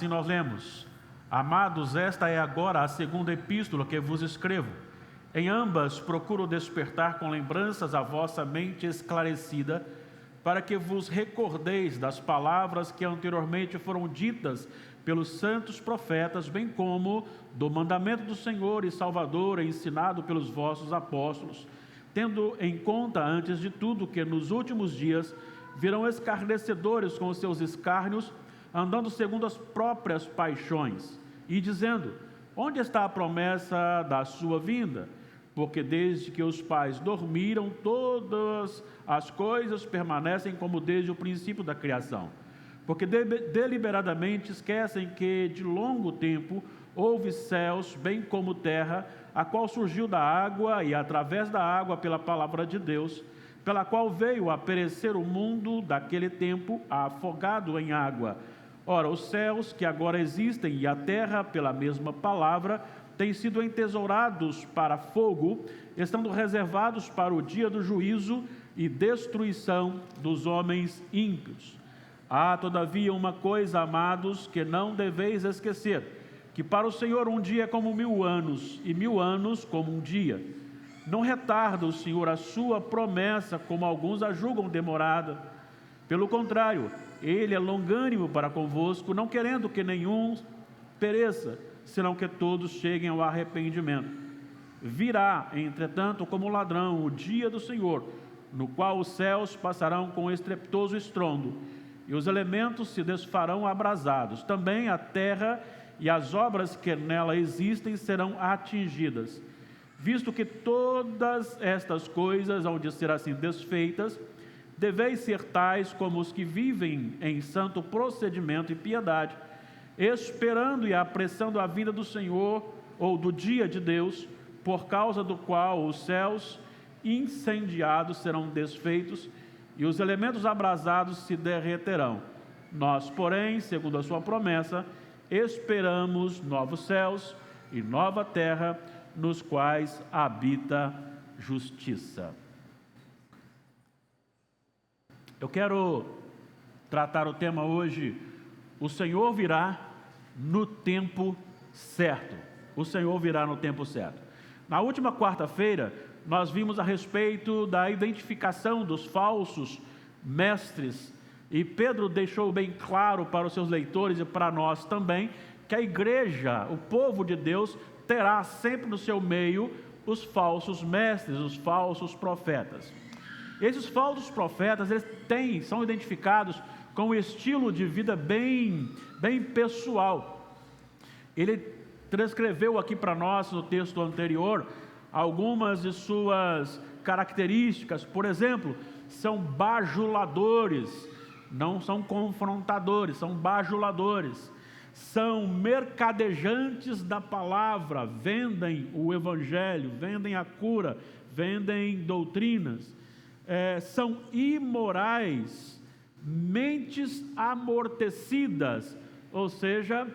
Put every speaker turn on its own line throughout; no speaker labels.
Assim nós lemos: Amados, esta é agora a segunda epístola que vos escrevo. Em ambas procuro despertar com lembranças a vossa mente esclarecida, para que vos recordeis das palavras que anteriormente foram ditas pelos santos profetas, bem como do mandamento do Senhor e Salvador ensinado pelos vossos apóstolos, tendo em conta, antes de tudo, que nos últimos dias virão escarnecedores com os seus escárnios, andando segundo as próprias paixões, e dizendo: onde está a promessa da sua vinda? Porque desde que os pais dormiram, todas as coisas permanecem como desde o princípio da criação. Porque deliberadamente esquecem que de longo tempo houve céus, bem como terra, a qual surgiu da água e através da água pela palavra de Deus, pela qual veio a perecer o mundo daquele tempo, afogado em água. Ora, os céus que agora existem e a terra, pela mesma palavra, têm sido entesourados para fogo, estando reservados para o dia do juízo e destruição dos homens ímpios. Há, todavia, uma coisa, amados, que não deveis esquecer, que para o Senhor um dia é como 1000 anos, e 1000 anos como um dia. Não retarda o Senhor a sua promessa, como alguns a julgam demorada. Pelo contrário, Ele é longânimo para convosco, não querendo que nenhum pereça, senão que todos cheguem ao arrependimento. Virá, entretanto, como ladrão o dia do Senhor, no qual os céus passarão com estrepitoso estrondo, e os elementos se desfarão abrasados. Também a terra e as obras que nela existem serão atingidas. Visto que todas estas coisas hão de ser assim desfeitas, deveis ser tais como os que vivem em santo procedimento e piedade, esperando e apressando a vinda do Senhor, ou do dia de Deus, por causa do qual os céus incendiados serão desfeitos e os elementos abrasados se derreterão. Nós, porém, segundo a sua promessa, esperamos novos céus e nova terra, nos quais habita justiça. Eu quero tratar o tema hoje: o Senhor virá no tempo certo. O Senhor virá no tempo certo. Na última quarta-feira, nós vimos a respeito da identificação dos falsos mestres, e Pedro deixou bem claro para os seus leitores e para nós também, que a igreja, o povo de Deus, terá sempre no seu meio os falsos mestres, os falsos profetas. Esses falsos profetas, são identificados com um estilo de vida bem pessoal. Ele transcreveu aqui para nós, no texto anterior, algumas de suas características. Por exemplo, são bajuladores, não são confrontadores, são bajuladores. São mercadejantes da palavra, vendem o evangelho, vendem a cura, vendem doutrinas. São imorais, mentes amortecidas, ou seja,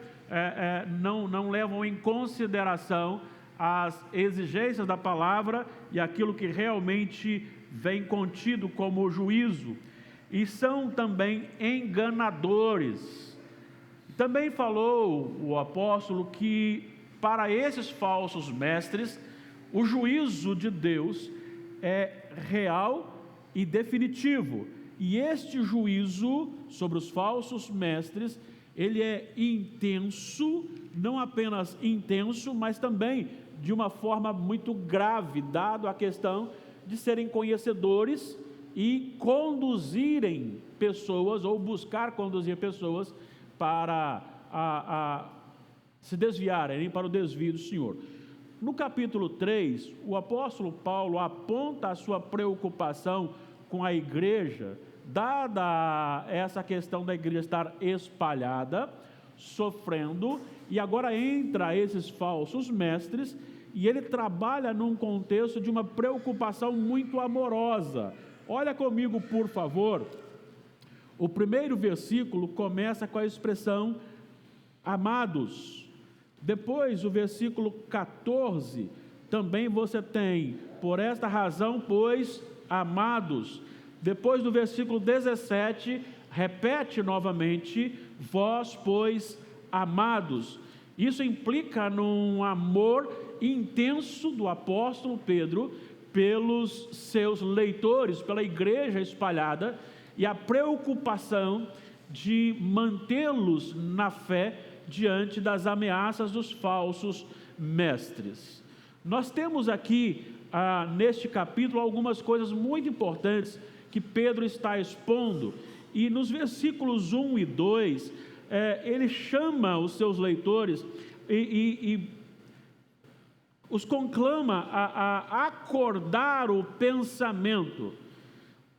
não levam em consideração as exigências da palavra e aquilo que realmente vem contido como juízo. E são também enganadores. Também falou o apóstolo que para esses falsos mestres o juízo de Deus é real e definitivo, e este juízo sobre os falsos mestres, ele é intenso, não apenas intenso, mas também de uma forma muito grave, dado a questão de serem conhecedores e conduzirem pessoas, ou buscar conduzir pessoas para se desviarem, para o desvio do Senhor. No capítulo 3, o apóstolo Paulo aponta a sua preocupação com a igreja, dada essa questão da igreja estar espalhada, sofrendo, e agora entra esses falsos mestres, e ele trabalha num contexto de uma preocupação muito amorosa. Olha comigo, por favor. O primeiro versículo começa com a expressão amados. Depois, o versículo 14, também você tem: por esta razão, pois, amados. Depois do versículo 17, repete novamente: vós, pois, amados. Isso implica num amor intenso do apóstolo Pedro pelos seus leitores, pela igreja espalhada, e a preocupação de mantê-los na fé diante das ameaças dos falsos mestres. Nós temos aqui, neste capítulo, algumas coisas muito importantes que Pedro está expondo, e nos versículos 1 e 2, ele chama os seus leitores e os conclama a acordar o pensamento.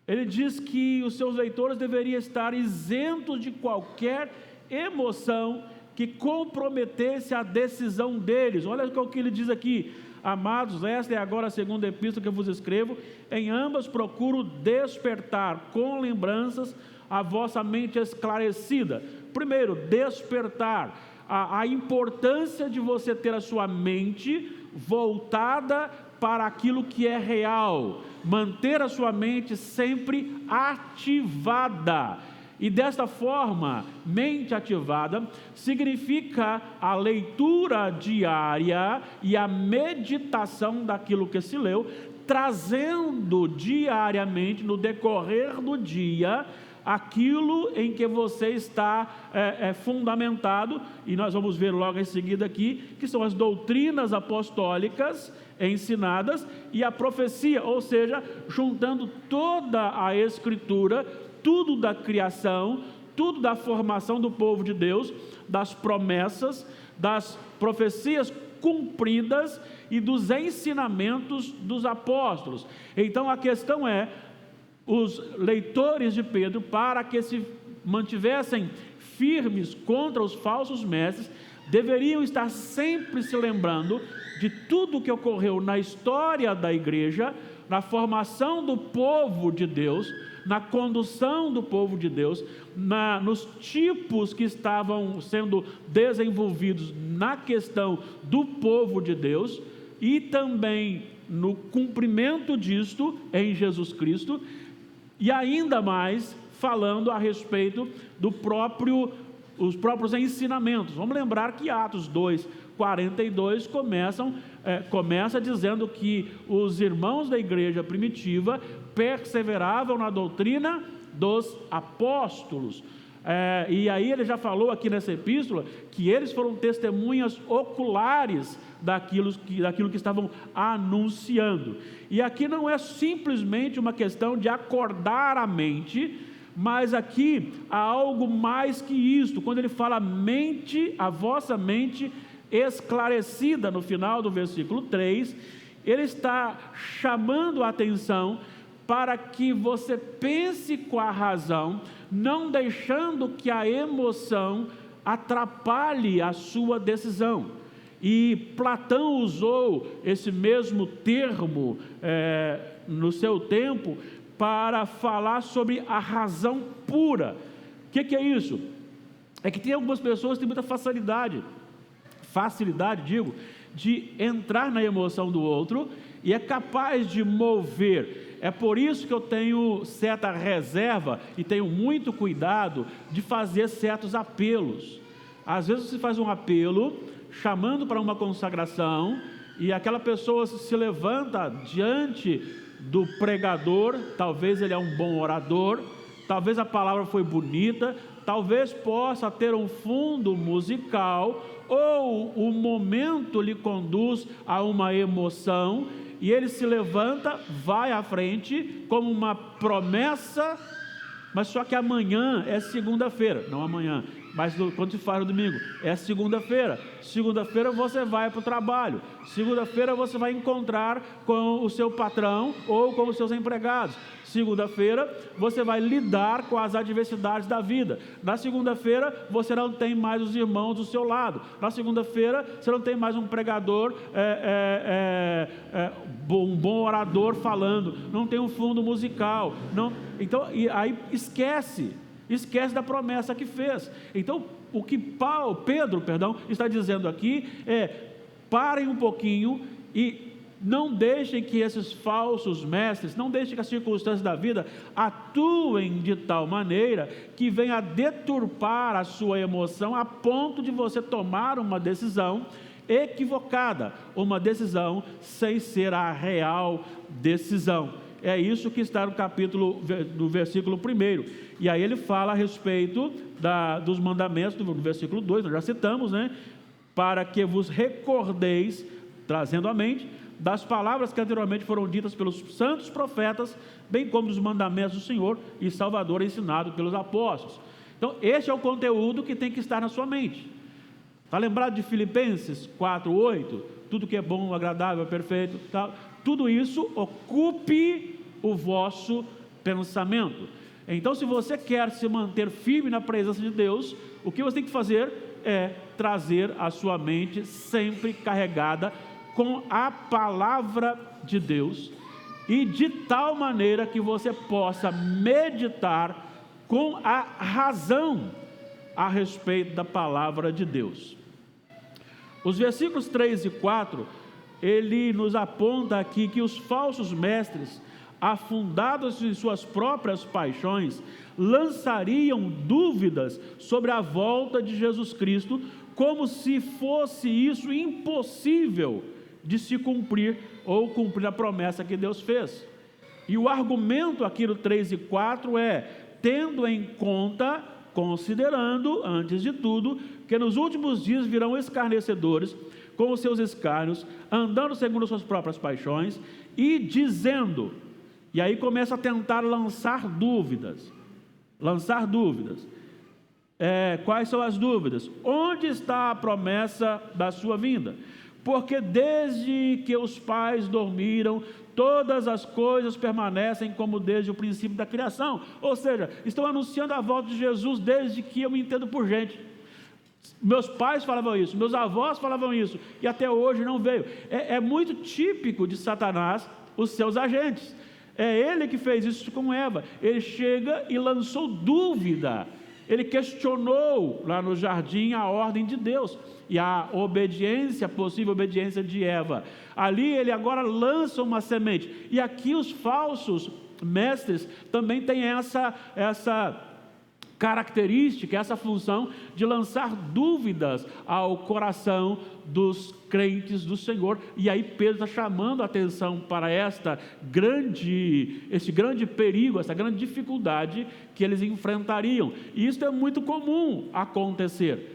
Ele diz que os seus leitores deveriam estar isentos de qualquer emoção que comprometesse a decisão deles. Olha o que ele diz aqui: amados, esta é agora a segunda epístola que eu vos escrevo, em ambas procuro despertar com lembranças a vossa mente esclarecida. Primeiro, despertar, a importância de você ter a sua mente voltada para aquilo que é real, manter a sua mente sempre ativada. E desta forma, mente ativada significa a leitura diária e a meditação daquilo que se leu, trazendo diariamente, no decorrer do dia, aquilo em que você está fundamentado, e nós vamos ver logo em seguida aqui, que são as doutrinas apostólicas ensinadas e a profecia, ou seja, juntando toda a Escritura, tudo da criação, tudo da formação do povo de Deus, das promessas, das profecias cumpridas e dos ensinamentos dos apóstolos. Então a questão é, os leitores de Pedro, para que se mantivessem firmes contra os falsos mestres, deveriam estar sempre se lembrando de tudo o que ocorreu na história da igreja, na formação do povo de Deus, na condução do povo de Deus, nos tipos que estavam sendo desenvolvidos na questão do povo de Deus, e também no cumprimento disto em Jesus Cristo, e ainda mais falando a respeito os próprios ensinamentos. Vamos lembrar que Atos 2:42 começa dizendo que os irmãos da igreja primitiva perseveravam na doutrina dos apóstolos. E aí ele já falou aqui nessa epístola que eles foram testemunhas oculares daquilo que estavam anunciando. E aqui não é simplesmente uma questão de acordar a mente, mas aqui há algo mais que isto. Quando ele fala mente, a vossa mente esclarecida, no final do versículo 3, ele está chamando a atenção para que você pense com a razão, não deixando que a emoção atrapalhe a sua decisão. E Platão usou esse mesmo termo no seu tempo para falar sobre a razão pura. O que é isso? É que tem algumas pessoas que têm muita facilidade, de entrar na emoção do outro e é capaz de mover. É por isso que eu tenho certa reserva e tenho muito cuidado de fazer certos apelos. Às vezes você faz um apelo chamando para uma consagração e aquela pessoa se levanta diante do pregador, talvez ele é um bom orador, talvez a palavra foi bonita, talvez possa ter um fundo musical, ou o momento lhe conduz a uma emoção, e ele se levanta, vai à frente, como uma promessa, mas só que amanhã é segunda-feira, não amanhã, mas quando se faz no domingo, é segunda-feira. Segunda-feira você vai para o trabalho. Segunda-feira você vai encontrar com o seu patrão ou com os seus empregados. Segunda-feira você vai lidar com as adversidades da vida. Na segunda-feira você não tem mais os irmãos do seu lado. Na segunda-feira você não tem mais um pregador, um bom orador falando. Não tem um fundo musical. Não, então, e aí esquece da promessa que fez. Então, o que Pedro está dizendo aqui é: parem um pouquinho e não deixem que esses falsos mestres, não deixem que as circunstâncias da vida atuem de tal maneira que venha a deturpar a sua emoção a ponto de você tomar uma decisão equivocada, uma decisão sem ser a real decisão. É isso que está no versículo 1. E aí ele fala a respeito dos mandamentos do versículo 2, nós já citamos, né? Para que vos recordeis, trazendo à mente, das palavras que anteriormente foram ditas pelos santos profetas, bem como dos mandamentos do Senhor e Salvador ensinado pelos apóstolos. Então, esse é o conteúdo que tem que estar na sua mente. Está lembrado de Filipenses 4:8? Tudo que é bom, agradável, perfeito, tal. Tudo isso ocupe o vosso pensamento. Então, se você quer se manter firme na presença de Deus, o que você tem que fazer é trazer a sua mente sempre carregada com a palavra de Deus, e de tal maneira que você possa meditar com a razão a respeito da palavra de Deus. Os versículos 3 e 4, ele nos aponta aqui que os falsos mestres, afundados em suas próprias paixões, lançariam dúvidas sobre a volta de Jesus Cristo, como se fosse isso impossível de se cumprir ou cumprir a promessa que Deus fez. E o argumento aqui no 3 e 4 é: tendo em conta, considerando, antes de tudo, que nos últimos dias virão escarnecedores, com os seus escárnios, andando segundo suas próprias paixões, e dizendo, e aí começa a tentar lançar dúvidas. Quais são as dúvidas? Onde está a promessa da sua vinda? Porque desde que os pais dormiram, todas as coisas permanecem como desde o princípio da criação. Ou seja, estão anunciando a volta de Jesus desde que eu me entendo por gente. Meus pais falavam isso, meus avós falavam isso, e até hoje não veio. É muito típico de Satanás, os seus agentes. É ele que fez isso com Eva. Ele chega e lançou dúvida. Ele questionou lá no jardim a ordem de Deus e a obediência, a possível obediência de Eva. Ali ele agora lança uma semente. E aqui os falsos mestres também têm essa característica, essa função de lançar dúvidas ao coração dos crentes do Senhor. E aí Pedro está chamando a atenção para esse grande perigo, essa grande dificuldade que eles enfrentariam. E isso é muito comum acontecer.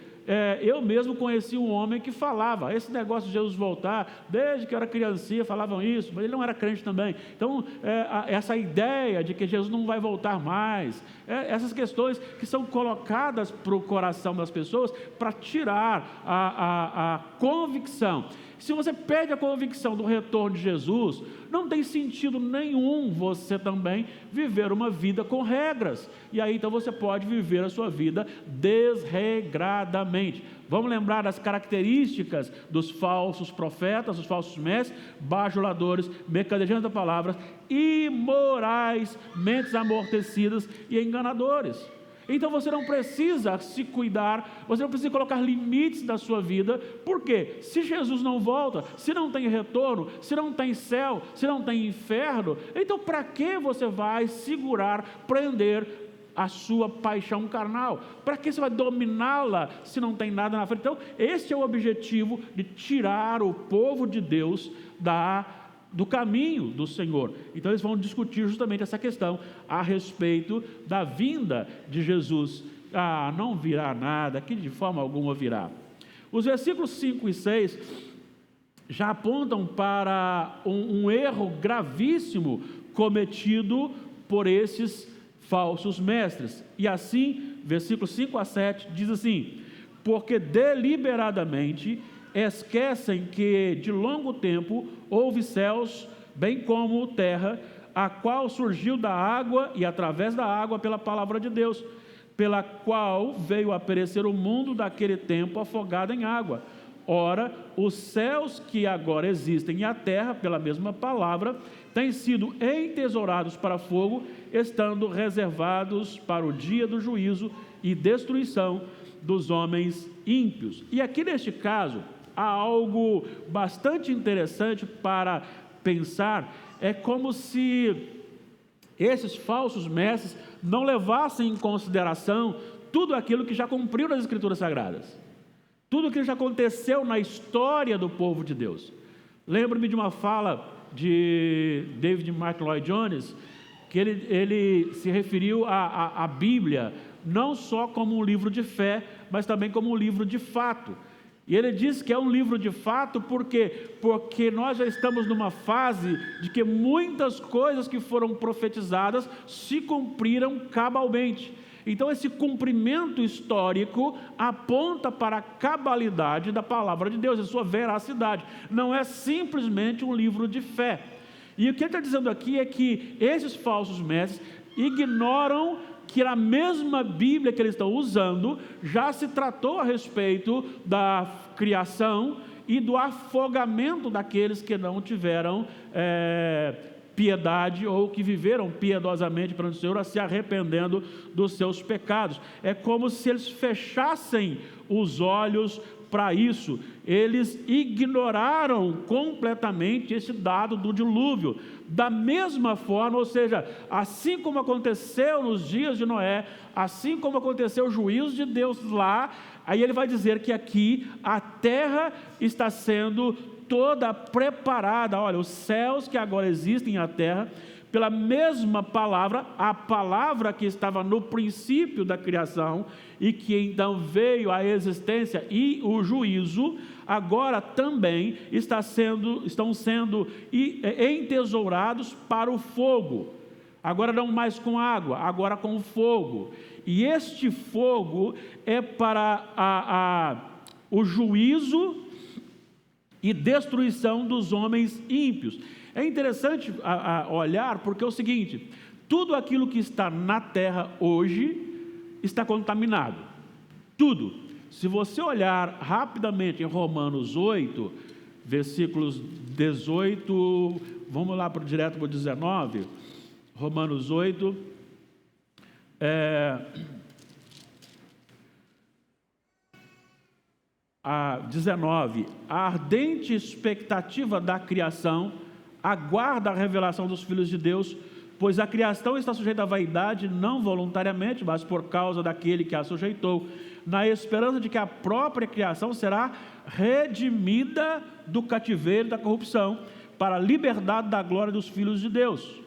Eu mesmo conheci um homem que falava, esse negócio de Jesus voltar, desde que eu era criancinha falavam isso, mas ele não era crente também. Então, essa ideia de que Jesus não vai voltar mais, essas questões que são colocadas para o coração das pessoas para tirar a convicção. Se você perde a convicção do retorno de Jesus, não tem sentido nenhum você também viver uma vida com regras. E aí então você pode viver a sua vida desregradamente. Vamos lembrar das características dos falsos profetas, dos falsos mestres: bajuladores, mercadejando palavras, imorais, mentes amortecidas e enganadores. Então você não precisa se cuidar, você não precisa colocar limites na sua vida. Por quê? Se Jesus não volta, se não tem retorno, se não tem céu, se não tem inferno, então para que você vai segurar, prender a sua paixão carnal? Para que você vai dominá-la se não tem nada na frente? Então esse é o objetivo de tirar o povo de Deus do caminho do Senhor. Então eles vão discutir justamente essa questão a respeito da vinda de Jesus. Não virá nada, que de forma alguma virá. Os versículos 5 e 6 já apontam para um erro gravíssimo cometido por esses falsos mestres. E assim, versículos 5 a 7 diz assim: porque deliberadamente esquecem que de longo tempo houve céus, bem como terra, a qual surgiu da água e através da água pela palavra de Deus, pela qual veio a perecer o mundo daquele tempo afogado em água. Ora, os céus que agora existem e a terra, pela mesma palavra, têm sido entesourados para fogo, estando reservados para o dia do juízo e destruição dos homens ímpios. E aqui neste caso, há algo bastante interessante para pensar. É como se esses falsos mestres não levassem em consideração tudo aquilo que já cumpriu nas Escrituras Sagradas, tudo aquilo que já aconteceu na história do povo de Deus. Lembro-me de uma fala de David Martin Lloyd Jones, que ele se referiu à Bíblia não só como um livro de fé, mas também como um livro de fato. E ele diz que é um livro de fato porque nós já estamos numa fase de que muitas coisas que foram profetizadas se cumpriram cabalmente. Então esse cumprimento histórico aponta para a cabalidade da palavra de Deus, a sua veracidade. Não é simplesmente um livro de fé. E o que ele está dizendo aqui é que esses falsos mestres ignoram que a mesma Bíblia que eles estão usando já se tratou a respeito da criação e do afogamento daqueles que não tiveram piedade ou que viveram piedosamente perante o Senhor, se arrependendo dos seus pecados. É como se eles fechassem os olhos para isso. Eles ignoraram completamente esse dado do dilúvio. Da mesma forma, ou seja, assim como aconteceu nos dias de Noé, assim como aconteceu o juízo de Deus lá, aí ele vai dizer que aqui a terra está sendo toda preparada. Olha, os céus que agora existem na terra, pela mesma palavra, a palavra que estava no princípio da criação e que então veio à existência e o juízo, agora também estão sendo entesourados para o fogo. Agora não mais com água, agora com fogo. E este fogo é para o juízo e destruição dos homens ímpios. É interessante olhar, porque é o seguinte: tudo aquilo que está na terra hoje está contaminado. Tudo. Se você olhar rapidamente em Romanos 8, versículos 18, vamos lá direto para o 19, Romanos 8, 19, a ardente expectativa da criação aguarda a revelação dos filhos de Deus, pois a criação está sujeita à vaidade, não voluntariamente, mas por causa daquele que a sujeitou, na esperança de que a própria criação será redimida do cativeiro da corrupção, para a liberdade da glória dos filhos de Deus.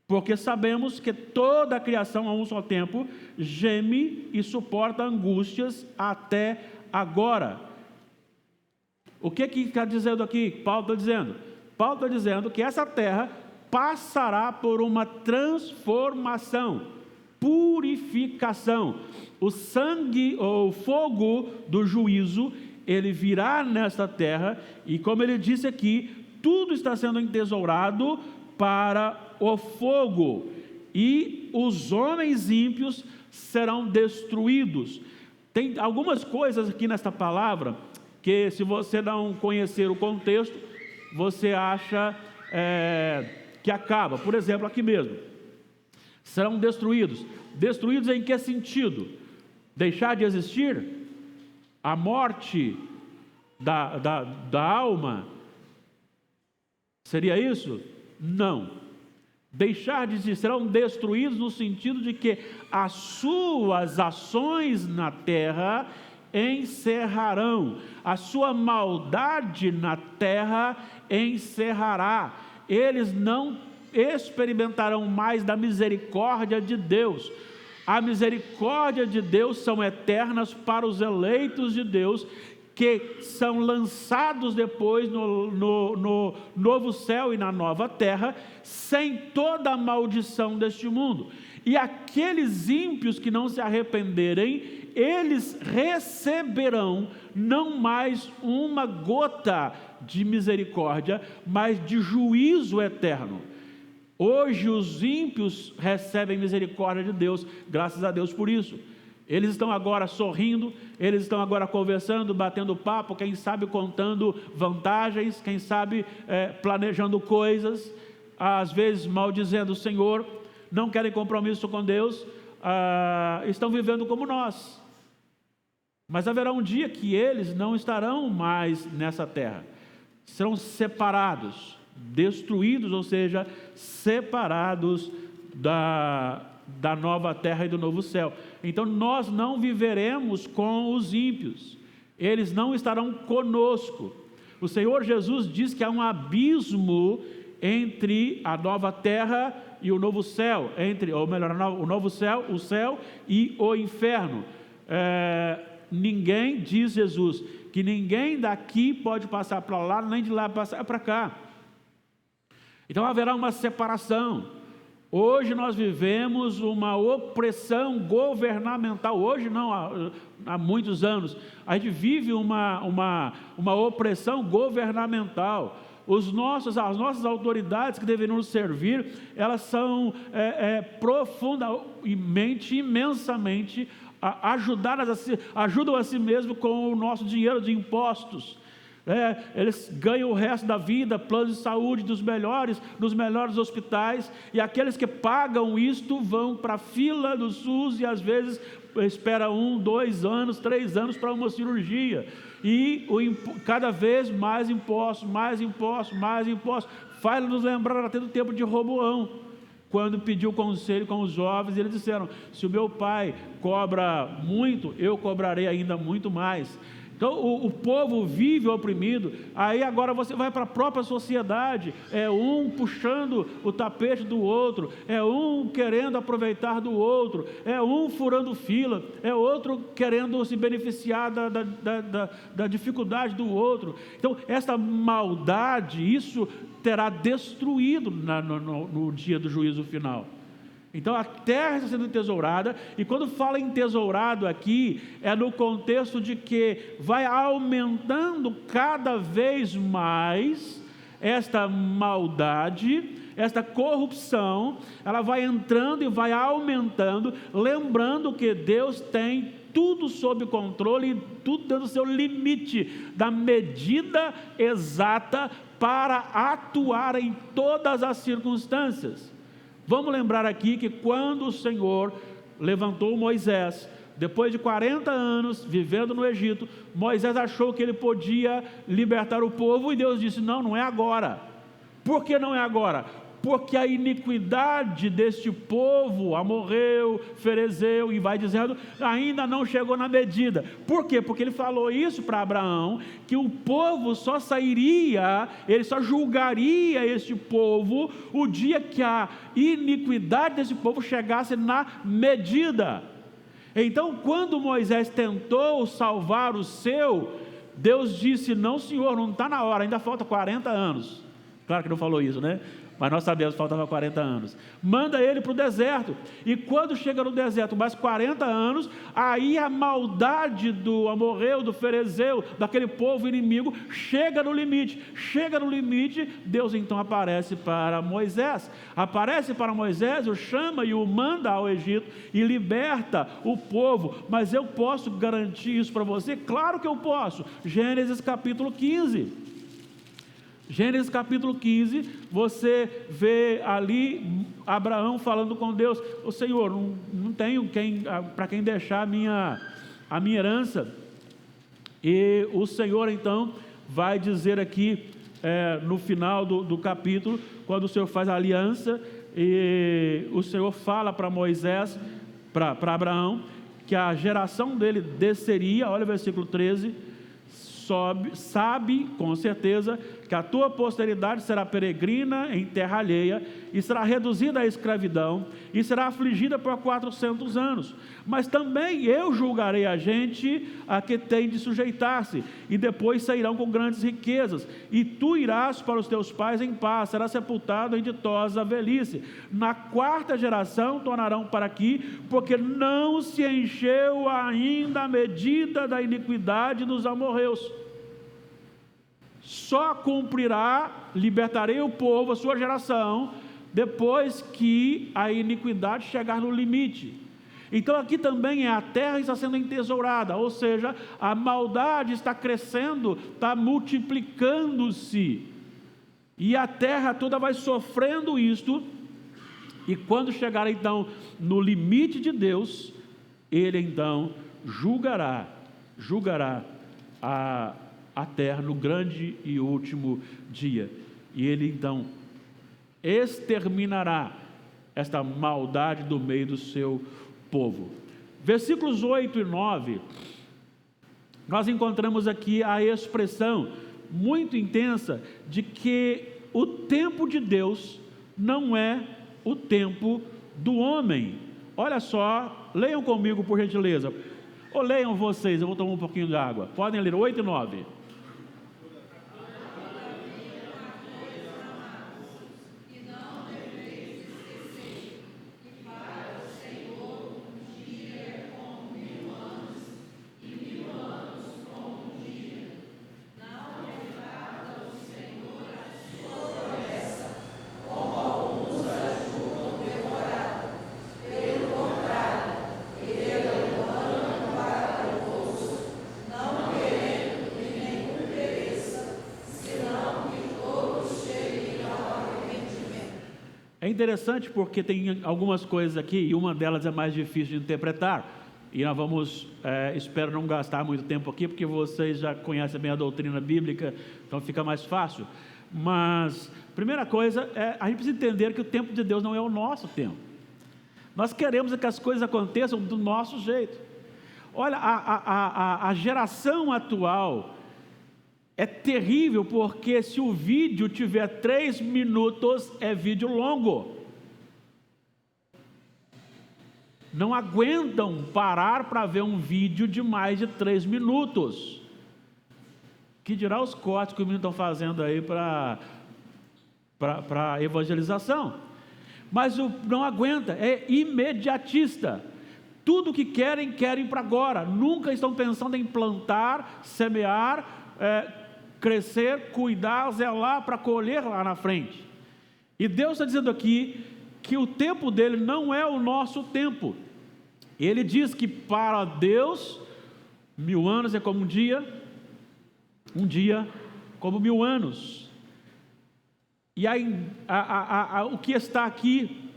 Porque sabemos que toda a criação a um só tempo geme e suporta angústias até agora. O que está dizendo aqui? Paulo está dizendo que essa terra passará por uma transformação, purificação. O sangue ou o fogo do juízo, ele virá nesta terra, e como ele disse aqui, tudo está sendo entesourado para o fogo, e os homens ímpios serão destruídos. Tem algumas coisas aqui nesta palavra que, se você não conhecer o contexto, você acha que acaba. Por exemplo, aqui mesmo, serão destruídos. Destruídos em que sentido? Deixar de existir? A morte da alma? Seria isso? Não. Deixar de existir, serão destruídos no sentido de que as suas ações na terra encerrarão, a sua maldade na terra encerrará. Eles não experimentarão mais da misericórdia de Deus. A misericórdia de Deus são eternas para os eleitos de Deus, que são lançados depois no novo céu e na nova terra, sem toda a maldição deste mundo. E aqueles ímpios que não se arrependerem, eles receberão não mais uma gota de misericórdia, mas de juízo eterno. Hoje os ímpios recebem misericórdia de Deus, graças a Deus por isso. Eles estão agora sorrindo, eles estão agora conversando, batendo papo, quem sabe contando vantagens, quem sabe planejando coisas, às vezes maldizendo o Senhor, não querem compromisso com Deus, estão vivendo como nós. Mas haverá um dia que eles não estarão mais nessa terra. Serão separados, destruídos, ou seja, separados da nova terra e do novo céu. Então nós não viveremos com os ímpios. Eles não estarão conosco. O Senhor Jesus diz que há um abismo entre a nova terra e o novo céu, o novo céu, o céu e o inferno. Ninguém, diz Jesus, que ninguém daqui pode passar para lá, nem de lá passar para cá. Então haverá uma separação. Hoje nós vivemos uma opressão governamental. Hoje não, há muitos anos. A gente vive uma opressão governamental. As nossas autoridades que deveriam nos servir, elas são profundamente, imensamente ajudam a si mesmo com o nosso dinheiro de impostos. Eles ganham o resto da vida, planos de saúde dos melhores hospitais, e aqueles que pagam isto vão para a fila do SUS e às vezes espera 1, 2 anos, 3 anos para uma cirurgia, e cada vez mais impostos, faz nos lembrar até do tempo de Roboão, quando pediu conselho com os jovens, eles disseram: se o meu pai cobra muito, eu cobrarei ainda muito mais. Então o povo vive oprimido. Aí agora você vai para a própria sociedade, um puxando o tapete do outro, um querendo aproveitar do outro, um furando fila, outro querendo se beneficiar da dificuldade do outro. Então essa maldade, isso terá destruído no dia do juízo final. Então a terra está sendo entesourada, e quando fala entesourado aqui, é no contexto de que vai aumentando cada vez mais esta maldade, esta corrupção, ela vai entrando e vai aumentando, lembrando que Deus tem tudo sob controle e tudo dentro do seu limite, da medida exata para atuar em todas as circunstâncias. Vamos lembrar aqui que quando o Senhor levantou Moisés, depois de 40 anos vivendo no Egito, Moisés achou que ele podia libertar o povo, e Deus disse: não é agora. Por que não é agora? Porque a iniquidade deste povo, amorreu, ferezeu, e vai dizendo, ainda não chegou na medida. Por quê? Porque ele falou isso para Abraão, que o povo só sairia, ele só julgaria este povo o dia que a iniquidade desse povo chegasse na medida. Então, quando Moisés tentou salvar o seu, Deus disse: não, senhor, não está na hora, ainda falta 40 anos. Claro que não falou isso, né? Mas nós sabemos que faltava 40 anos. Manda ele para o deserto. E quando chega no deserto, mais 40 anos, aí a maldade do amorreu, do ferezeu, daquele povo inimigo, chega no limite. Chega no limite, Deus então aparece para Moisés. Aparece para Moisés, o chama e o manda ao Egito e liberta o povo. Mas eu posso garantir isso para você? Claro que eu posso. Gênesis capítulo 15. Gênesis capítulo 15, você vê ali Abraão falando com Deus: ô Senhor, não tenho para quem deixar a minha herança. E o Senhor então vai dizer aqui, no final do capítulo, quando o Senhor faz a aliança, e o Senhor fala para Moisés, para Abraão, que a geração dele desceria, olha o versículo 13, sabe com certeza que a tua posteridade será peregrina em terra alheia e será reduzida à escravidão e será afligida por 400 anos. Mas também eu julgarei a gente a que tem de sujeitar-se, e depois sairão com grandes riquezas, e tu irás para os teus pais em paz, serás sepultado em ditosa velhice. Na 4ª geração tornarão para aqui, porque não se encheu ainda a medida da iniquidade dos amorreus. Só cumprirá, libertarei o povo, a sua geração, depois que a iniquidade chegar no limite. Então aqui também a terra está sendo entesourada, ou seja, a maldade está crescendo, está multiplicando-se, e a terra toda vai sofrendo isto, e quando chegar então no limite de Deus, ele então julgará julgará a terra no grande e último dia. E ele então exterminará esta maldade do meio do seu povo. Versículos 8 e 9, nós encontramos aqui a expressão muito intensa de que o tempo de Deus não é o tempo do homem. Olha só, leiam comigo por gentileza, ou leiam vocês, eu vou tomar um pouquinho de água. Podem ler 8 e 9. É interessante porque tem algumas coisas aqui, e uma delas é mais difícil de interpretar, e nós vamos, espero não gastar muito tempo aqui, porque vocês já conhecem bem a doutrina bíblica, então fica mais fácil. Mas, primeira coisa, a gente precisa entender que o tempo de Deus não é o nosso tempo. Nós queremos que as coisas aconteçam do nosso jeito. Olha, a geração atual é terrível, porque se o vídeo tiver 3 minutos, é vídeo longo. Não aguentam parar para ver um vídeo de mais de 3 minutos. Que dirá os cortes que os meninos estão fazendo aí para evangelização. Mas não aguenta, é imediatista. Tudo que querem para agora. Nunca estão pensando em plantar, semear, crescer, cuidar, zelar para colher lá na frente. E Deus está dizendo aqui que o tempo dele não é o nosso tempo. Ele diz que para Deus 1000 anos é como um dia como 1000 anos. E aí, o que está aqui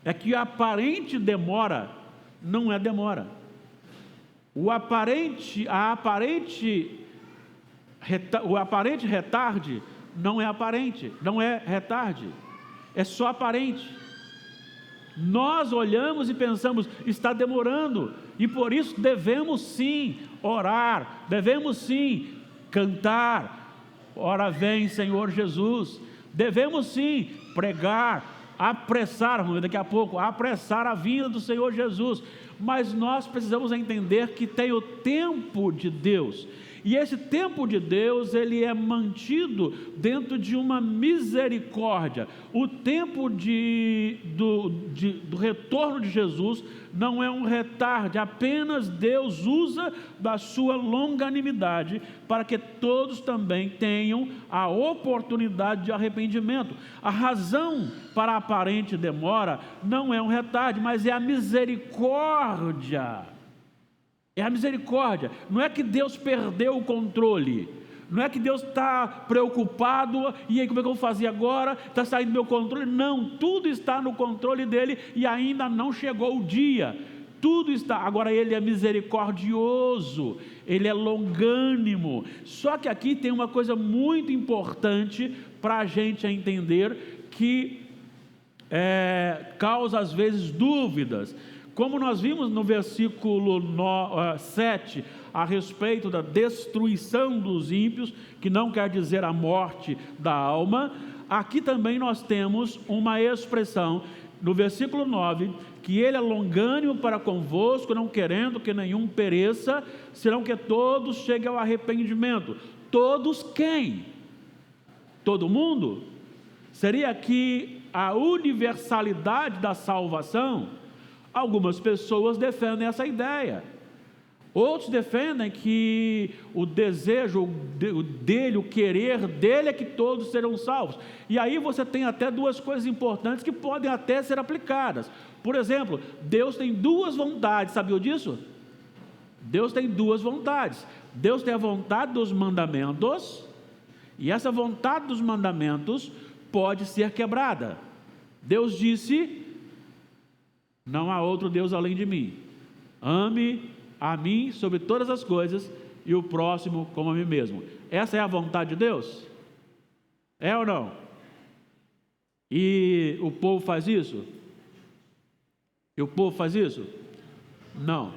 é que a aparente demora não é demora. O aparente retarde não é aparente, não é retarde, é só aparente. Nós olhamos e pensamos, está demorando, e por isso devemos sim orar, devemos sim cantar, ora vem Senhor Jesus, devemos sim pregar, apressar, vamos ver daqui a pouco, apressar a vinda do Senhor Jesus. Mas nós precisamos entender que tem o tempo de Deus, e esse tempo de Deus, ele é mantido dentro de uma misericórdia. O tempo do retorno de Jesus não é um retarde, apenas Deus usa da sua longanimidade para que todos também tenham a oportunidade de arrependimento. A razão para a aparente demora não é um retarde, mas é a misericórdia. É a misericórdia. Não é que Deus perdeu o controle, não é que Deus está preocupado, e aí como é que eu vou fazer agora, está saindo do meu controle. Não, tudo está no controle dele, e ainda não chegou o dia, tudo está. Agora ele é misericordioso, ele é longânimo. Só que aqui tem uma coisa muito importante para a gente entender, que causa às vezes dúvidas. Como nós vimos no versículo 7, a respeito da destruição dos ímpios, que não quer dizer a morte da alma, aqui também nós temos uma expressão, no versículo 9, que ele é longânimo para convosco, não querendo que nenhum pereça, senão que todos cheguem ao arrependimento. Todos quem? Todo mundo? Seria aqui a universalidade da salvação? Algumas pessoas defendem essa ideia, outros defendem que o desejo dele, o querer dele é que todos serão salvos. E aí você tem até duas coisas importantes que podem até ser aplicadas. Por exemplo, Deus tem duas vontades, sabia disso? Deus tem duas vontades. Deus tem a vontade dos mandamentos, e essa vontade dos mandamentos pode ser quebrada. Deus disse: não há outro Deus além de mim. Ame a mim sobre todas as coisas e o próximo como a mim mesmo. Essa é a vontade de Deus? É ou não? E o povo faz isso? Não.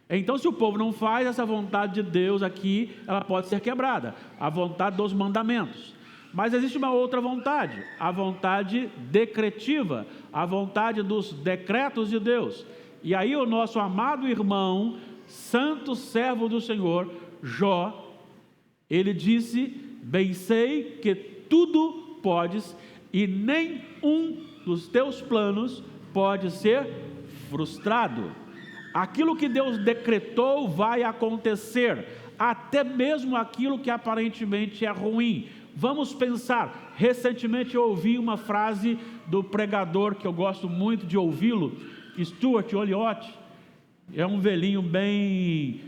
Então, se o povo não faz, essa vontade de Deus aqui, ela pode ser quebrada. A vontade dos mandamentos. Mas existe uma outra vontade, a vontade decretiva, a vontade dos decretos de Deus. E aí o nosso amado irmão, santo servo do Senhor, Jó, ele disse: bem sei que tudo podes e nenhum dos teus planos pode ser frustrado. Aquilo que Deus decretou vai acontecer, até mesmo aquilo que aparentemente é ruim. Vamos pensar, recentemente eu ouvi uma frase do pregador que eu gosto muito de ouvi-lo, Stuart Olliott. É um velhinho bem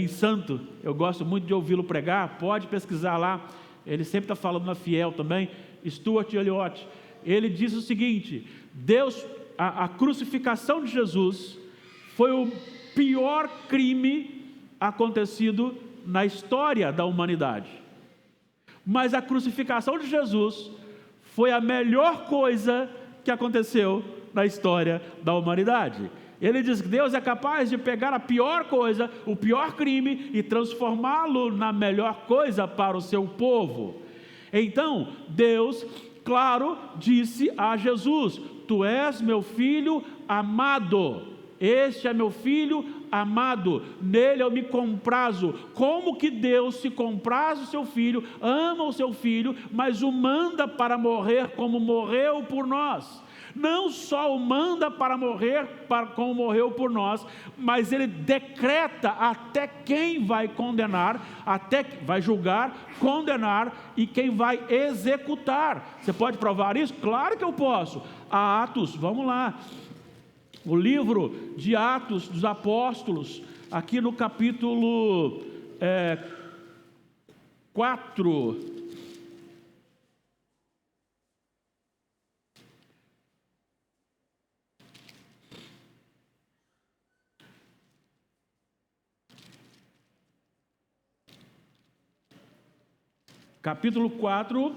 santo, eu gosto muito de ouvi-lo pregar, pode pesquisar lá, ele sempre está falando na Fiel também, Stuart Olliott. Ele diz o seguinte: Deus, a crucificação de Jesus foi o pior crime acontecido na história da humanidade, mas a crucificação de Jesus foi a melhor coisa que aconteceu na história da humanidade. Ele diz que Deus é capaz de pegar a pior coisa, o pior crime, e transformá-lo na melhor coisa para o seu povo. Então, Deus, claro, disse a Jesus: tu és meu filho amado, este é meu filho amado, nele eu me comprazo. Como que Deus se compraz o seu filho, ama o seu filho, mas o manda para morrer como morreu por nós? Não só o manda para morrer como morreu por nós, mas ele decreta até quem vai condenar, até vai julgar, condenar e quem vai executar. Você pode provar isso? Claro que eu posso. Atos, vamos lá. O livro de Atos dos Apóstolos, aqui no capítulo 4. Capítulo 4,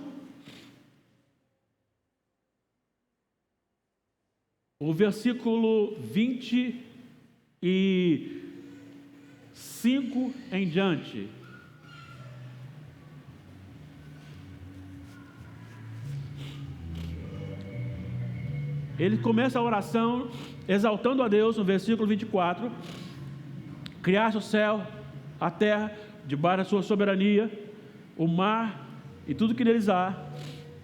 o versículo 25 em diante. Ele começa a oração exaltando a Deus no versículo 24: criaste o céu, a terra, debaixo da sua soberania, o mar e tudo que neles há.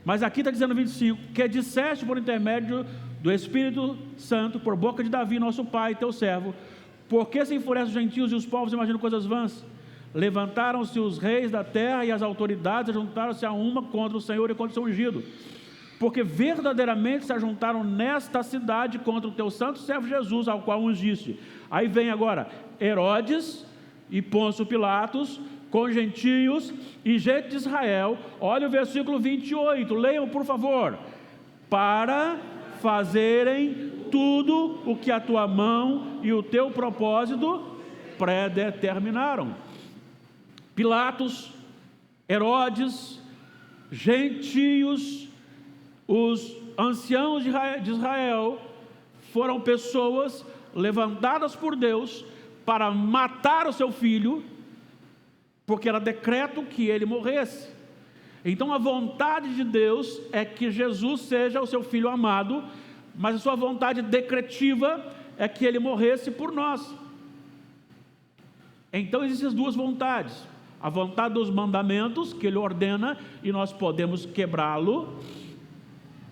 Mas aqui está dizendo no 25, que disseste por intermédio do Espírito Santo, por boca de Davi, nosso pai, teu servo: porque se enfurecem os gentios e os povos imaginam coisas vãs? Levantaram-se os reis da terra e as autoridades juntaram-se a uma contra o Senhor e contra o seu ungido, porque verdadeiramente se ajuntaram nesta cidade contra o teu santo servo Jesus, ao qual ungiste. Aí vem agora Herodes e Pôncio Pilatos, com gentios e gente de Israel. Olha o versículo 28, leiam por favor: para fazerem tudo o que a tua mão e o teu propósito predeterminaram. Pilatos, Herodes, gentios, os anciãos de Israel foram pessoas levantadas por Deus para matar o seu filho, porque era decreto que ele morresse. Então a vontade de Deus é que Jesus seja o seu filho amado, mas a sua vontade decretiva é que ele morresse por nós. Então existem as duas vontades: a vontade dos mandamentos, que ele ordena e nós podemos quebrá-lo,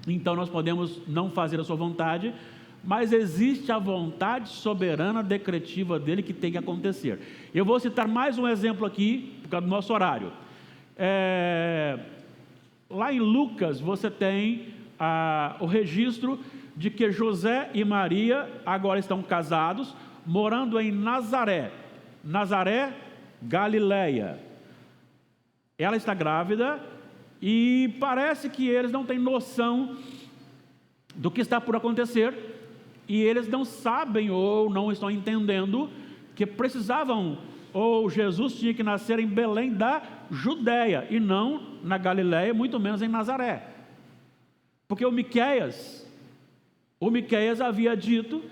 então nós podemos não fazer a sua vontade, mas existe a vontade soberana decretiva dele que tem que acontecer. Eu vou citar mais um exemplo aqui, por causa do nosso horário. Lá em Lucas você tem o registro de que José e Maria agora estão casados, morando em Nazaré, Galileia. Ela está grávida e parece que eles não têm noção do que está por acontecer. e eles não sabem ou não estão entendendo que precisavam, ou Jesus tinha que nascer em Belém da Judéia, e não na Galiléia, muito menos em Nazaré. Porque o Miqueias havia dito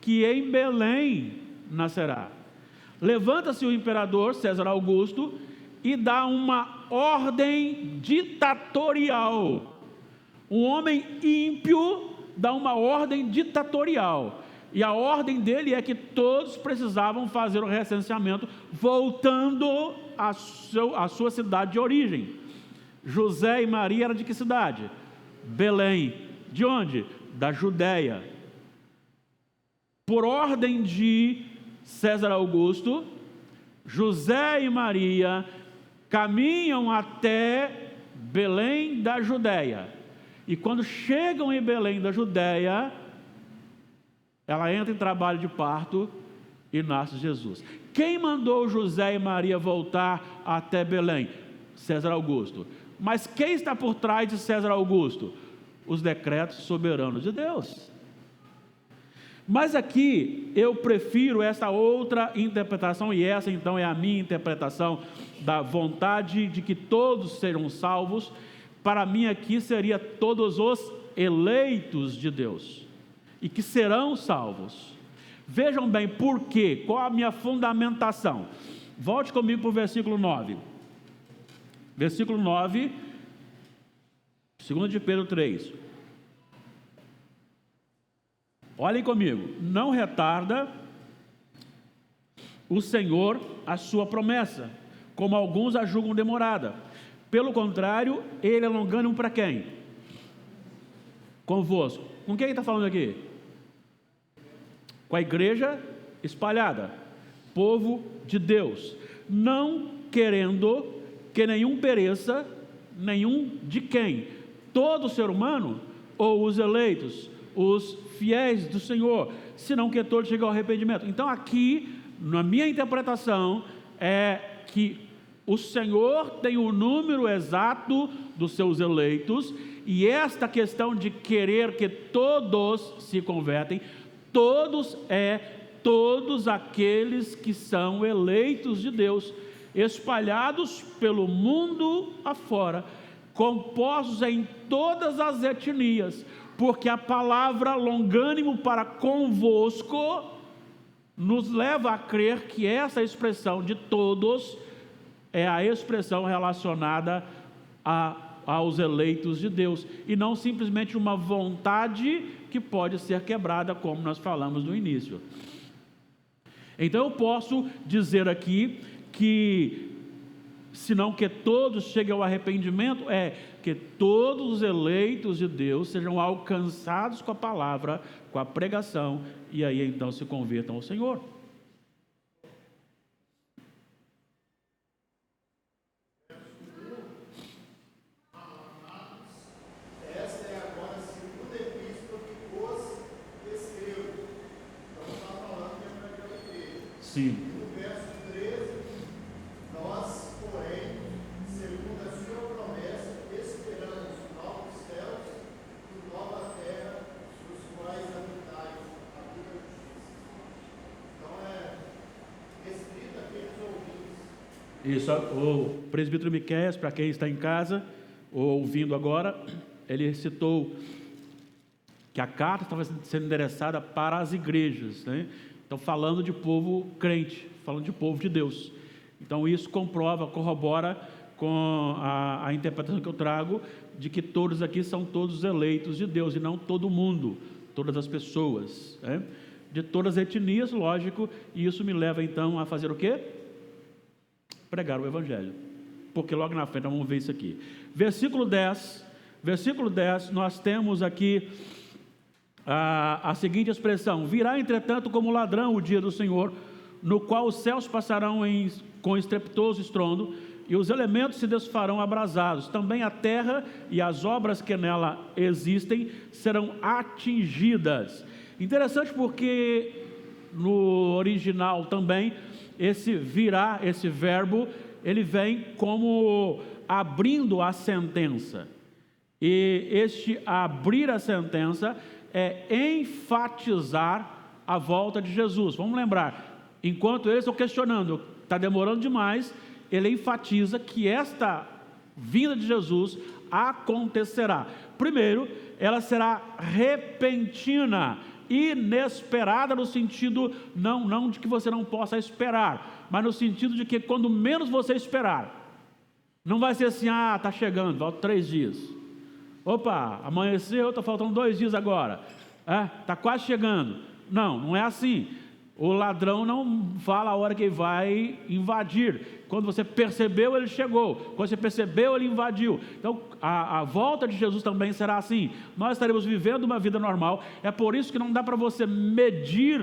que em Belém nascerá. Levanta-se o imperador César Augusto e dá uma ordem ditatorial. Um homem ímpio dá uma ordem ditatorial. E a ordem dele é que todos precisavam fazer o recenseamento voltando à sua cidade de origem. José e Maria eram de que cidade? Belém. De onde? Da Judéia. Por ordem de César Augusto, José e Maria caminham até Belém da Judéia. E quando chegam em Belém da Judéia, ela entra em trabalho de parto e nasce Jesus. Quem mandou José e Maria voltar até Belém? César Augusto. Mas quem está por trás de César Augusto? Os decretos soberanos de Deus. Mas aqui eu prefiro essa outra interpretação, e essa então é a minha interpretação da vontade de que todos sejam salvos. Para mim aqui seria todos os eleitos de Deus, e que serão salvos. Vejam bem por quê, qual a minha fundamentação. Volte comigo para o versículo 9. Versículo 9, 2 de Pedro 3. Olhem comigo. Não retarda o Senhor a sua promessa, como alguns a julgam demorada. Pelo contrário, Ele é longânimo para quem? Convosco. Com quem ele está falando aqui? Com a igreja espalhada, povo de Deus, não querendo que nenhum pereça, nenhum de quem? Todo ser humano, ou os eleitos, os fiéis do Senhor, senão que todos cheguem ao arrependimento. Então aqui, na minha interpretação, é que o Senhor tem o número exato dos seus eleitos, e esta questão de querer que todos se convertem, todos aqueles que são eleitos de Deus, espalhados pelo mundo afora, compostos em todas as etnias, porque a palavra longânimo para convosco nos leva a crer que essa expressão de todos é a expressão relacionada aos eleitos de Deus, e não simplesmente uma vontade que pode ser quebrada, como nós falamos no início. Então eu posso dizer aqui que, senão que todos cheguem ao arrependimento, é que todos os eleitos de Deus sejam alcançados com a palavra, com a pregação, e aí então se convertam ao Senhor. Sim.
No verso 13, nós, porém, segundo a sua promessa, esperamos novos céus e nova terra, os quais habitais a vida justiça. Então é restrito àqueles ouvintes.
Isso, o presbítero Miqueias, para quem está em casa ou ouvindo agora, ele citou que a carta estava sendo endereçada para as igrejas, né? Então, falando de povo crente, falando de povo de Deus. Então, isso comprova, corrobora com a interpretação que eu trago, de que todos aqui são todos eleitos de Deus, e não todo mundo, todas as pessoas, né? De todas as etnias, lógico, e isso me leva, então, a fazer o quê? Pregar o Evangelho. Porque logo na frente, vamos ver isso aqui. Versículo 10, nós temos aqui a seguinte expressão: virá entretanto como ladrão o dia do Senhor, no qual os céus passarão com estrepitoso estrondo, e os elementos se desfarão abrasados, também a terra e as obras que nela existem serão atingidas. Interessante porque no original também, esse virá, esse verbo, ele vem como abrindo a sentença, e este abrir a sentença é enfatizar a volta de Jesus. Vamos lembrar, enquanto eles estão questionando, está demorando demais, ele enfatiza que esta vinda de Jesus acontecerá. Primeiro, ela será repentina, inesperada, no sentido não de que você não possa esperar, mas no sentido de que quando menos você esperar, não vai ser assim, está chegando, faltam 3 dias. Opa, amanheceu, está faltando 2 dias agora. Está quase chegando. Não é assim. O ladrão não fala a hora que ele vai invadir. Quando você percebeu, ele chegou. Quando você percebeu, ele invadiu. Então, a volta de Jesus também será assim. Nós estaremos vivendo uma vida normal. É por isso que não dá para você medir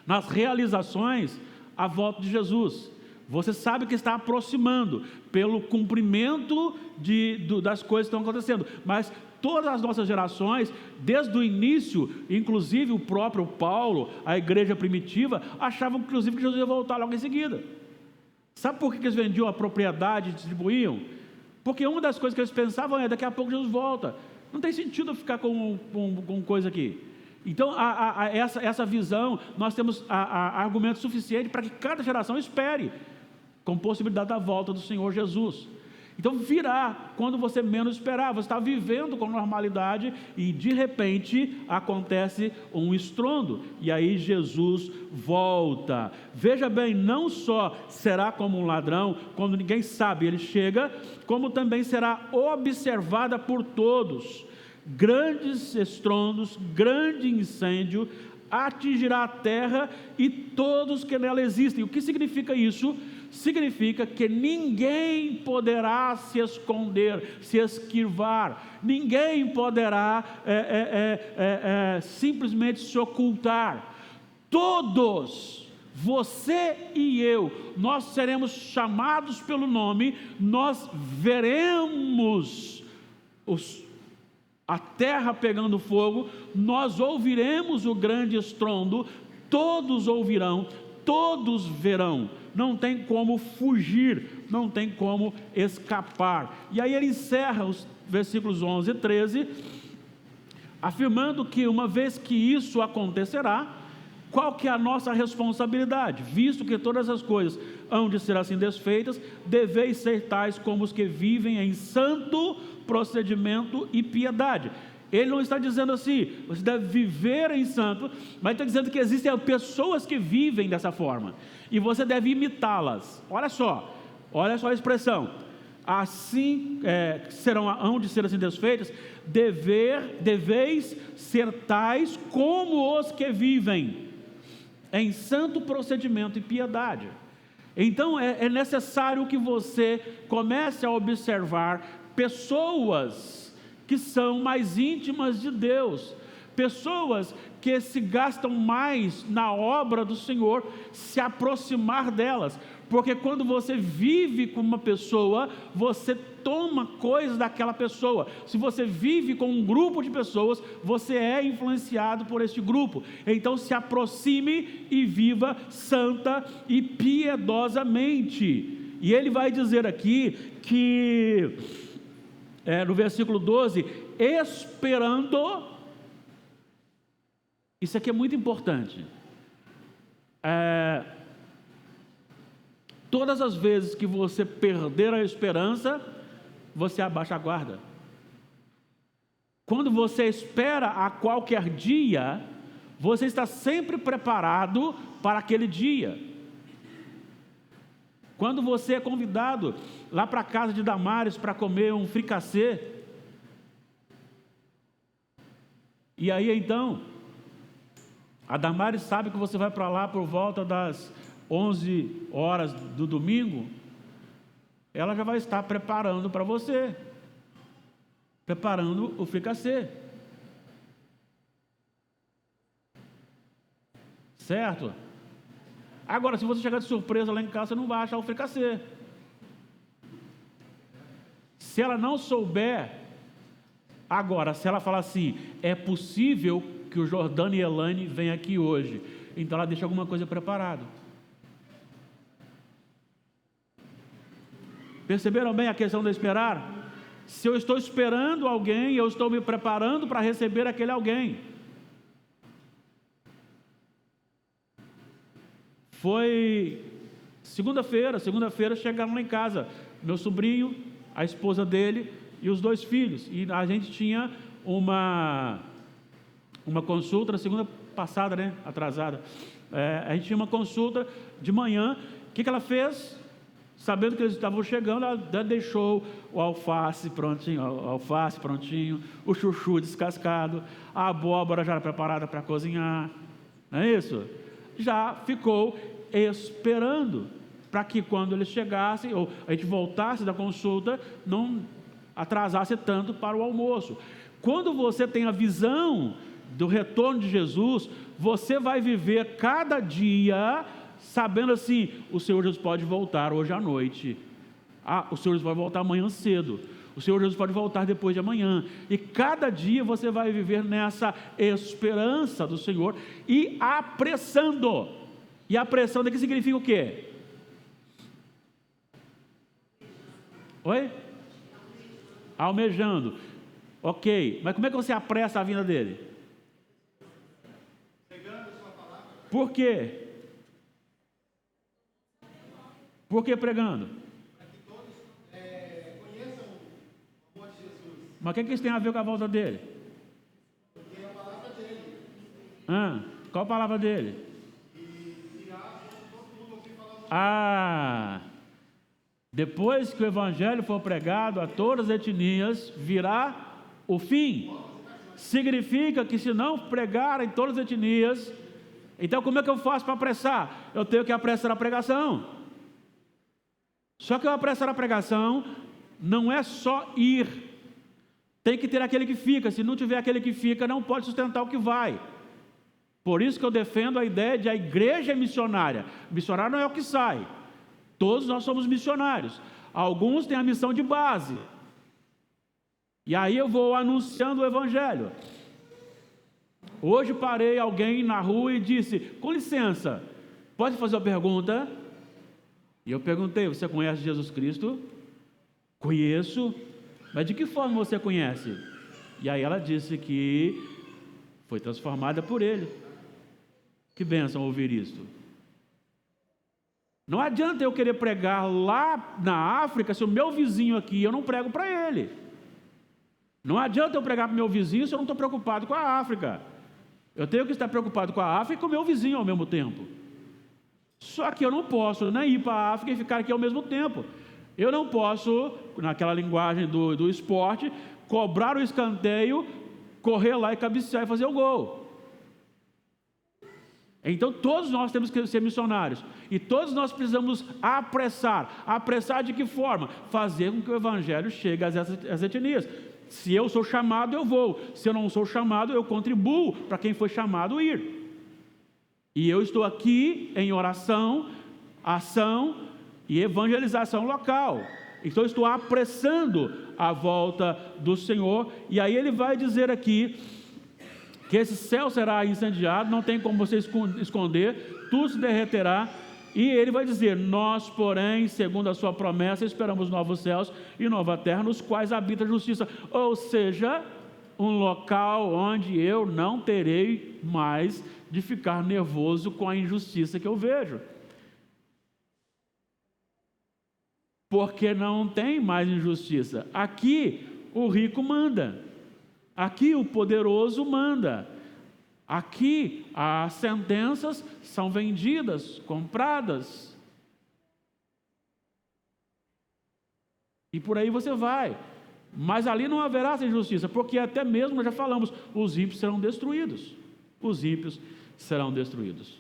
nas realizações a volta de Jesus. Você sabe que está aproximando pelo cumprimento das coisas que estão acontecendo. Mas todas as nossas gerações, desde o início, inclusive o próprio Paulo, a igreja primitiva, achavam inclusive que Jesus ia voltar logo em seguida. Sabe por que eles vendiam a propriedade e distribuíam? Porque uma das coisas que eles pensavam é, daqui a pouco Jesus volta. Não tem sentido ficar com coisa aqui. Então, essa visão, nós temos argumento suficiente para que cada geração espere, com possibilidade da volta do Senhor Jesus. Então virá quando você menos esperar. Você está vivendo com normalidade e de repente acontece um estrondo, e aí Jesus volta. Veja bem, não só será como um ladrão, quando ninguém sabe ele chega, como também será observada por todos. Grandes estrondos, grande incêndio atingirá a terra e todos que nela existem. O que significa isso? Significa que ninguém poderá se esconder, se esquivar, ninguém poderá simplesmente se ocultar. Todos, você e eu, nós seremos chamados pelo nome, nós veremos a terra pegando fogo, nós ouviremos o grande estrondo, todos ouvirão, todos verão. Não tem como fugir, não tem como escapar. E aí ele encerra os versículos 11 e 13, afirmando que uma vez que isso acontecerá, qual que é a nossa responsabilidade? Visto que todas as coisas hão de ser assim desfeitas, deveis ser tais como os que vivem em santo procedimento e piedade. Ele não está dizendo assim, você deve viver em santo, mas está dizendo que existem pessoas que vivem dessa forma, e você deve imitá-las. Olha só a expressão, assim hão de ser assim desfeitas, deveis ser tais como os que vivem em santo procedimento e piedade. Então é necessário que você comece a observar pessoas que são mais íntimas de Deus, pessoas que se gastam mais na obra do Senhor, se aproximar delas, porque quando você vive com uma pessoa, você toma coisas daquela pessoa. Se você vive com um grupo de pessoas, você é influenciado por este grupo. Então se aproxime e viva santa e piedosamente. E ele vai dizer aqui que no versículo 12, esperando, isso aqui é muito importante, todas as vezes que você perder a esperança, você abaixa a guarda. Quando você espera a qualquer dia, você está sempre preparado para aquele dia. Quando você é convidado lá para a casa de Damares para comer um fricassê, e aí então, a Damares sabe que você vai para lá por volta das 11 horas do domingo, ela já vai estar preparando para você, preparando o fricassê. Certo? Agora, se você chegar de surpresa lá em casa, você não vai achar o fricassê. Se ela não souber, agora, se ela falar assim, é possível que o Jordano e Elaine venham aqui hoje, então ela deixa alguma coisa preparada. Perceberam bem a questão de esperar? Se eu estou esperando alguém, eu estou me preparando para receber aquele alguém. Foi segunda-feira chegaram lá em casa, meu sobrinho, a esposa dele e os 2 filhos. E a gente tinha uma consulta na segunda passada, né? Atrasada. A gente tinha uma consulta de manhã. O que ela fez? Sabendo que eles estavam chegando, ela deixou o alface prontinho, o chuchu descascado, a abóbora já preparada para cozinhar, não é isso? Já ficou esperando para que quando eles chegassem, ou a gente voltasse da consulta, não atrasasse tanto para o almoço. Quando você tem a visão do retorno de Jesus, você vai viver cada dia sabendo assim: o Senhor Jesus pode voltar hoje à noite, o Senhor Jesus vai voltar amanhã cedo, o Senhor Jesus pode voltar depois de amanhã, e cada dia você vai viver nessa esperança do Senhor e apressando. E apressando aqui significa o quê? Oi? Almejando. Ok, mas como é que você apressa a vinda dele? Por quê? Por que pregando? Para que todos conheçam o amor de Jesus. Mas o que isso tem a ver com a volta dele? Porque é a palavra dele. Qual a palavra dele? Depois que o evangelho for pregado a todas as etnias, virá o fim. Significa que se não pregar em todas as etnias, então como é que eu faço para apressar? Eu tenho que apressar a pregação. Só que o apressar a pregação não é só ir, tem que ter aquele que fica. Se não tiver aquele que fica, não pode sustentar o que vai. Por isso que eu defendo a ideia de a igreja missionária. Missionário não é o que sai, todos nós somos missionários. Alguns têm a missão de base, e aí eu vou anunciando o evangelho. Hoje parei alguém na rua e disse: com licença, pode fazer uma pergunta? E eu perguntei: você conhece Jesus Cristo? Conheço. Mas de que forma você conhece? E aí ela disse que foi transformada por ele. Que bênção ouvir isso. Não adianta eu querer pregar lá na África se o meu vizinho aqui, eu não prego para ele. Não adianta eu pregar para o meu vizinho se eu não estou preocupado com a África. Eu tenho que estar preocupado com a África e com o meu vizinho ao mesmo tempo. Só que eu não posso nem ir para a África e ficar aqui ao mesmo tempo. Eu não posso, naquela linguagem do esporte, cobrar o escanteio, correr lá e cabecear e fazer o gol. Então todos nós temos que ser missionários. E todos nós precisamos apressar. Apressar de que forma? Fazer com que o evangelho chegue às etnias. Se eu sou chamado, eu vou. Se eu não sou chamado, eu contribuo para quem foi chamado ir. E eu estou aqui em oração, ação e evangelização local. Então eu estou apressando a volta do Senhor. E aí ele vai dizer aqui que esse céu será incendiado, não tem como você esconder, tudo se derreterá. E ele vai dizer: nós, porém, segundo a sua promessa, esperamos novos céus e nova terra, nos quais habita a justiça. Ou seja, um local onde eu não terei mais de ficar nervoso com a injustiça que eu vejo. Porque não tem mais injustiça. Aqui o rico manda. Aqui o poderoso manda. Aqui as sentenças são vendidas, compradas. E por aí você vai. Mas ali não haverá essa injustiça, porque até mesmo, nós já falamos, os ímpios serão destruídos. Os ímpios serão destruídos.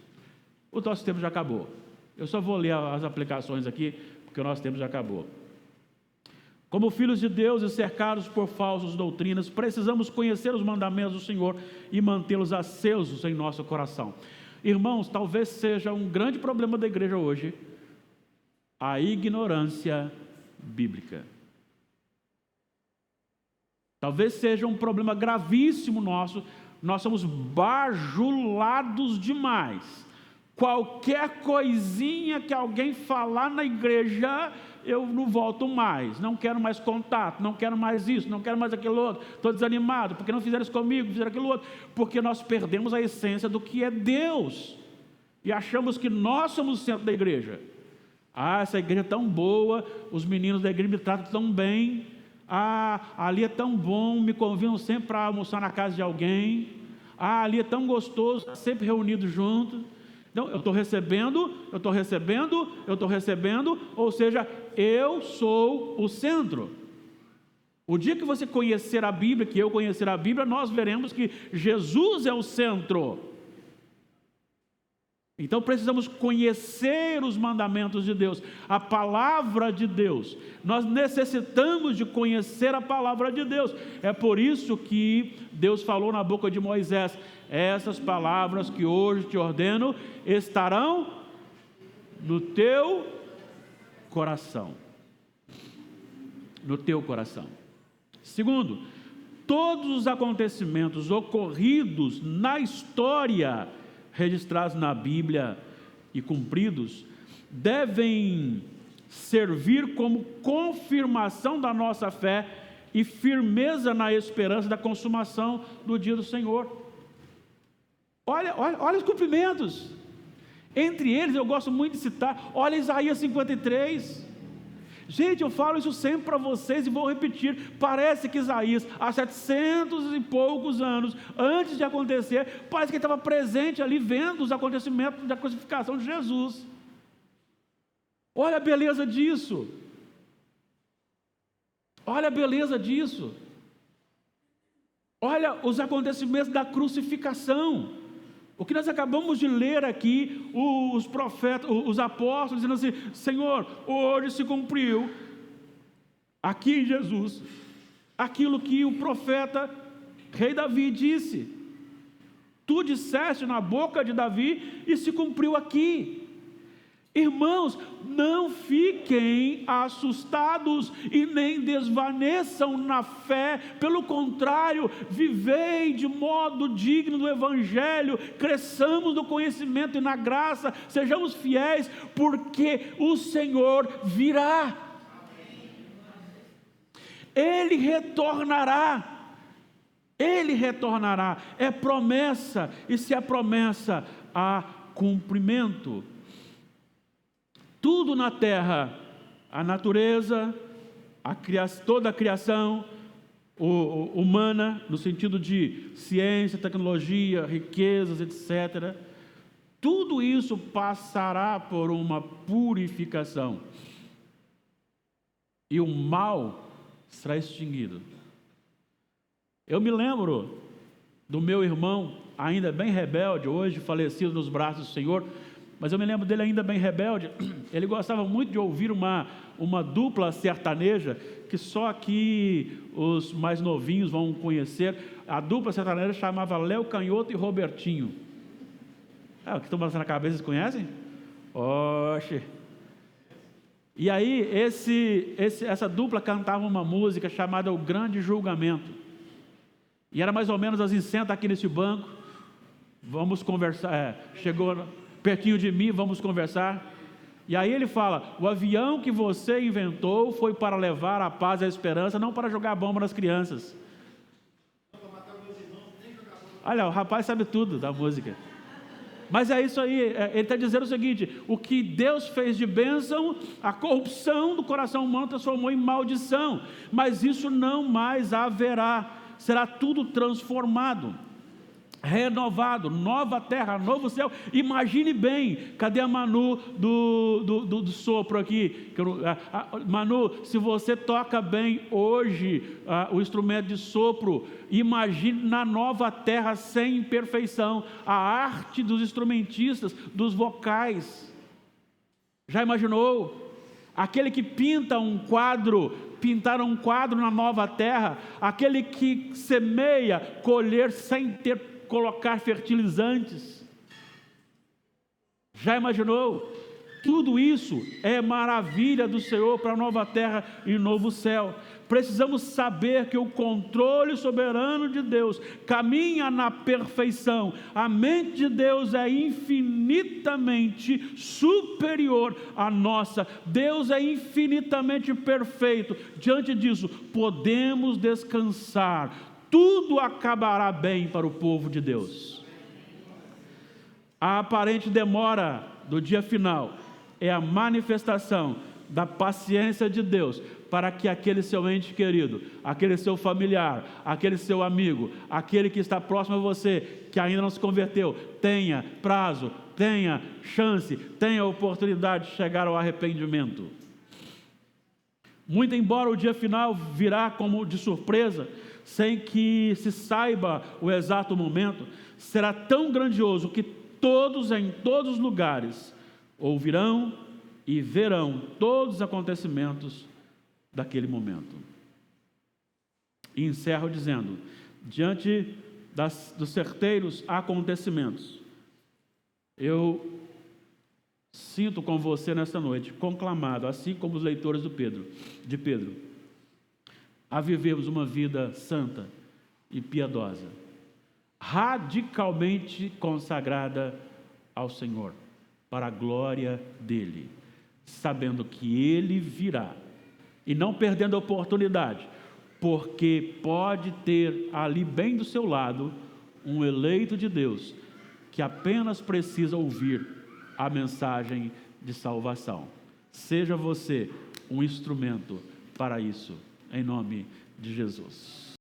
O nosso tempo já acabou. Eu só vou ler as aplicações aqui, porque o nosso tempo já acabou. Como filhos de Deus e cercados por falsas doutrinas, precisamos conhecer os mandamentos do Senhor e mantê-los acesos em nosso coração. Irmãos, talvez seja um grande problema da igreja hoje a ignorância bíblica. Talvez seja um problema gravíssimo nosso. Nós somos bajulados demais. Qualquer coisinha que alguém falar na igreja, eu não volto mais, não quero mais contato, não quero mais isso, não quero mais aquilo outro, estou desanimado, porque não fizeram isso comigo, fizeram aquilo outro, porque nós perdemos a essência do que é Deus, e achamos que nós somos o centro da igreja. Essa igreja é tão boa, os meninos da igreja me tratam tão bem, ali é tão bom, me convidam sempre para almoçar na casa de alguém, ali é tão gostoso, sempre reunidos juntos. Então, eu estou recebendo, ou seja, eu sou o centro. O dia que você conhecer a Bíblia, que eu conhecer a Bíblia, nós veremos que Jesus é o centro. Então precisamos conhecer os mandamentos de Deus, a palavra de Deus. Nós necessitamos de conhecer a palavra de Deus. É por isso que Deus falou na boca de Moisés: essas palavras que hoje te ordeno estarão no teu coração. No teu coração. Segundo, todos os acontecimentos ocorridos na história, registrados na Bíblia e cumpridos, devem servir como confirmação da nossa fé e firmeza na esperança da consumação do dia do Senhor. Olha os cumprimentos. Entre eles, eu gosto muito de citar, olha Isaías 53. Gente, eu falo isso sempre para vocês e vou repetir. Parece que Isaías, há 700 e poucos anos antes de acontecer, parece que ele estava presente ali, vendo os acontecimentos da crucificação de Jesus. Olha a beleza disso. Olha a beleza disso. Olha os acontecimentos da crucificação. O que nós acabamos de ler aqui, os profetas, os apóstolos, dizendo assim: Senhor, hoje se cumpriu, aqui em Jesus, aquilo que o profeta, rei Davi, disse. Tu disseste na boca de Davi e se cumpriu aqui. Irmãos, não fiquem assustados e nem desvaneçam na fé, pelo contrário, vivei de modo digno do Evangelho, cresçamos no conhecimento e na graça, sejamos fiéis, porque o Senhor virá. Ele retornará, é promessa, e se é promessa, há cumprimento. Tudo na terra, a natureza, toda a criação humana, no sentido de ciência, tecnologia, riquezas, etc., tudo isso passará por uma purificação, e o mal será extinguido. Eu me lembro do meu irmão, ainda bem rebelde, hoje falecido nos braços do Senhor, mas eu me lembro dele ainda bem rebelde. Ele gostava muito de ouvir uma dupla sertaneja, que só aqui os mais novinhos vão conhecer. A dupla sertaneja chamava Léo Canhoto e Robertinho. O que estão passando na cabeça, vocês conhecem? Oxe! E aí, essa dupla cantava uma música chamada O Grande Julgamento. E era mais ou menos assim: senta aqui nesse banco, vamos conversar. Chegou pertinho de mim, vamos conversar. E aí ele fala: o avião que você inventou foi para levar a paz e a esperança, não para jogar bomba nas crianças. Olha, o rapaz sabe tudo da música. Mas é isso aí, ele está dizendo o seguinte: o que Deus fez de bênção, a corrupção do coração humano transformou em maldição, mas isso não mais haverá, será tudo transformado, renovado, nova terra, novo céu. Imagine bem, cadê a Manu do sopro aqui? Manu, se você toca bem hoje o instrumento de sopro, imagine na nova terra sem imperfeição, a arte dos instrumentistas, dos vocais. Já imaginou? Aquele que pinta um quadro, pintar um quadro na nova terra, aquele que semeia, colher sem colocar fertilizantes. Já imaginou? Tudo isso é maravilha do Senhor para a nova terra e novo céu. Precisamos saber que o controle soberano de Deus caminha na perfeição. A mente de Deus é infinitamente superior à nossa. Deus é infinitamente perfeito. Diante disso, podemos descansar. Tudo acabará bem para o povo de Deus. A aparente demora do dia final é a manifestação da paciência de Deus para que aquele seu ente querido, aquele seu familiar, aquele seu amigo, aquele que está próximo a você, que ainda não se converteu, tenha prazo, tenha chance, tenha oportunidade de chegar ao arrependimento. Muito embora o dia final virá como de surpresa, sem que se saiba o exato momento, será tão grandioso que todos em todos os lugares ouvirão e verão todos os acontecimentos daquele momento. E encerro dizendo, diante dos certeiros acontecimentos, eu sinto com você nesta noite, conclamado, assim como os leitores de Pedro, a vivermos uma vida santa e piedosa, radicalmente consagrada ao Senhor, para a glória dEle, sabendo que Ele virá, e não perdendo a oportunidade, porque pode ter ali bem do seu lado, um eleito de Deus, que apenas precisa ouvir a mensagem de salvação. Seja você um instrumento para isso, em nome de Jesus.